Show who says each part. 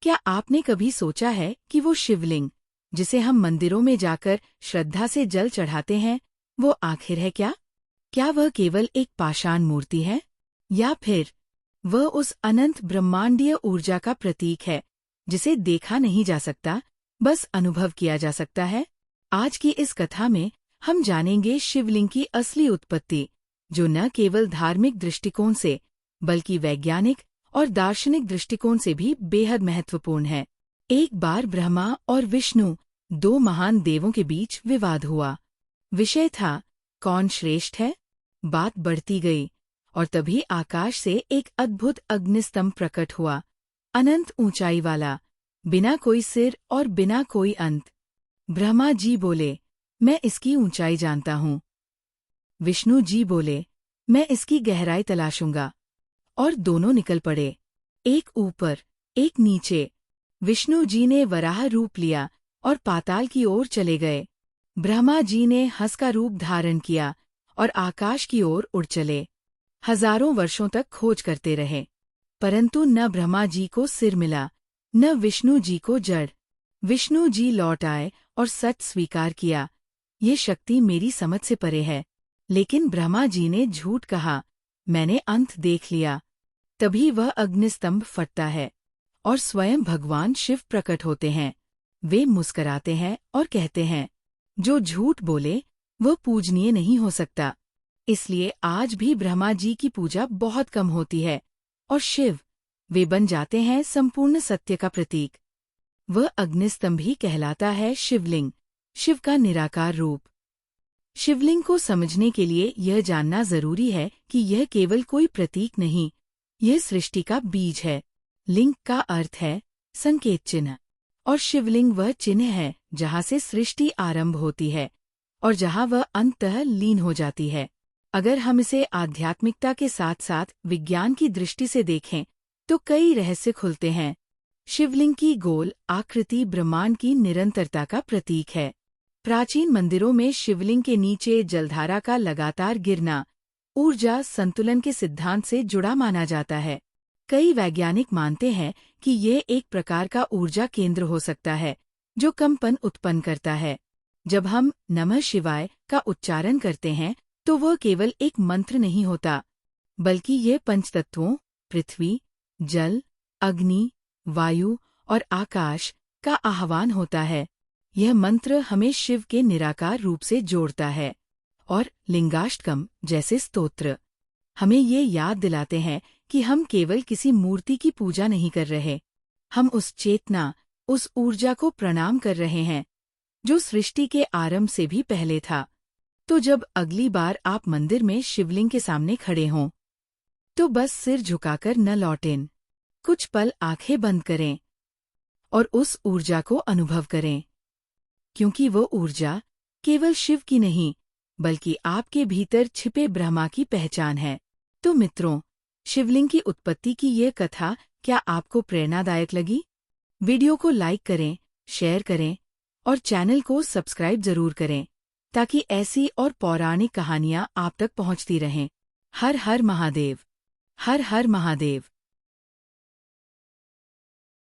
Speaker 1: क्या आपने कभी सोचा है कि वो शिवलिंग, जिसे हम मंदिरों में जाकर श्रद्धा से जल चढ़ाते हैं, वो आखिर है क्या? क्या वह केवल एक पाषाण मूर्ति है, या फिर वह उस अनंत ब्रह्मांडीय ऊर्जा का प्रतीक है, जिसे देखा नहीं जा सकता, बस अनुभव किया जा सकता है? आज की इस कथा में हम जानेंगे शिवलिंग की असली उत्पत्ति, जो न केवल धार्मिक दृष्टिकोण से, बल्कि वैज्ञानिक और दार्शनिक दृष्टिकोण से भी बेहद महत्वपूर्ण है। एक बार ब्रह्मा और विष्णु, दो महान देवों के बीच विवाद हुआ। विषय था, कौन श्रेष्ठ है? बात बढ़ती गई और तभी आकाश से एक अद्भुत अग्निस्तंभ प्रकट हुआ, अनंत ऊंचाई वाला, बिना कोई सिर और बिना कोई अंत। ब्रह्मा जी बोले, मैं इसकी ऊंचाई जानता हूँ। विष्णु जी बोले, मैं इसकी गहराई तलाशूंगा। और दोनों निकल पड़े, एक ऊपर एक नीचे। विष्णु जी ने वराह रूप लिया और पाताल की ओर चले गए। ब्रह्मा जी ने हंस का रूप धारण किया और आकाश की ओर उड़ चले। हजारों वर्षों तक खोज करते रहे, परंतु न ब्रह्मा जी को सिर मिला, न विष्णु जी को जड़। विष्णु जी लौट आए और सच स्वीकार किया, ये शक्ति मेरी समझ से परे है। लेकिन ब्रह्मा जी ने झूठ कहा, मैंने अंत देख लिया। तभी वह अग्निस्तंभ फटता है और स्वयं भगवान शिव प्रकट होते हैं। वे मुस्कराते हैं और कहते हैं, जो झूठ बोले वह पूजनीय नहीं हो सकता। इसलिए आज भी ब्रह्मा जी की पूजा बहुत कम होती है, और शिव, वे बन जाते हैं संपूर्ण सत्य का प्रतीक। वह अग्निस्तंभ ही कहलाता है शिवलिंग, शिव का निराकार रूप। शिवलिंग को समझने के लिए यह जानना जरूरी है कि यह केवल कोई प्रतीक नहीं, यह सृष्टि का बीज है। लिंग का अर्थ है संकेत चिन्ह, और शिवलिंग वह चिन्ह है जहाँ से सृष्टि आरंभ होती है और जहाँ वह अंततः लीन हो जाती है। अगर हम इसे आध्यात्मिकता के साथ साथ विज्ञान की दृष्टि से देखें तो कई रहस्य खुलते हैं। शिवलिंग की गोल आकृति ब्रह्मांड की निरंतरता का प्रतीक है। प्राचीन मंदिरों में शिवलिंग के नीचे जलधारा का लगातार गिरना ऊर्जा संतुलन के सिद्धांत से जुड़ा माना जाता है। कई वैज्ञानिक मानते हैं कि यह एक प्रकार का ऊर्जा केंद्र हो सकता है, जो कंपन उत्पन्न करता है। जब हम नमः शिवाय का उच्चारण करते हैं तो वह केवल एक मंत्र नहीं होता, बल्कि यह पंचतत्वों पृथ्वी, जल, अग्नि, वायु और आकाश का आह्वान होता है। यह मंत्र हमें शिव के निराकार रूप से जोड़ता है, और लिंगाष्टकम जैसे स्तोत्र हमें ये याद दिलाते हैं कि हम केवल किसी मूर्ति की पूजा नहीं कर रहे, हम उस चेतना, उस ऊर्जा को प्रणाम कर रहे हैं जो सृष्टि के आरंभ से भी पहले था। तो जब अगली बार आप मंदिर में शिवलिंग के सामने खड़े हों, तो बस सिर झुकाकर न लौटें, कुछ पल आंखें बंद करें और उस ऊर्जा को अनुभव करें, क्योंकि वो ऊर्जा केवल शिव की नहीं, बल्कि आपके भीतर छिपे ब्रह्मा की पहचान है। तो मित्रों, शिवलिंग की उत्पत्ति की ये कथा क्या आपको प्रेरणादायक लगी? वीडियो को लाइक करें, शेयर करें और चैनल को सब्सक्राइब जरूर करें, ताकि ऐसी और पौराणिक कहानियां आप तक पहुंचती रहें। हर हर महादेव, हर हर महादेव।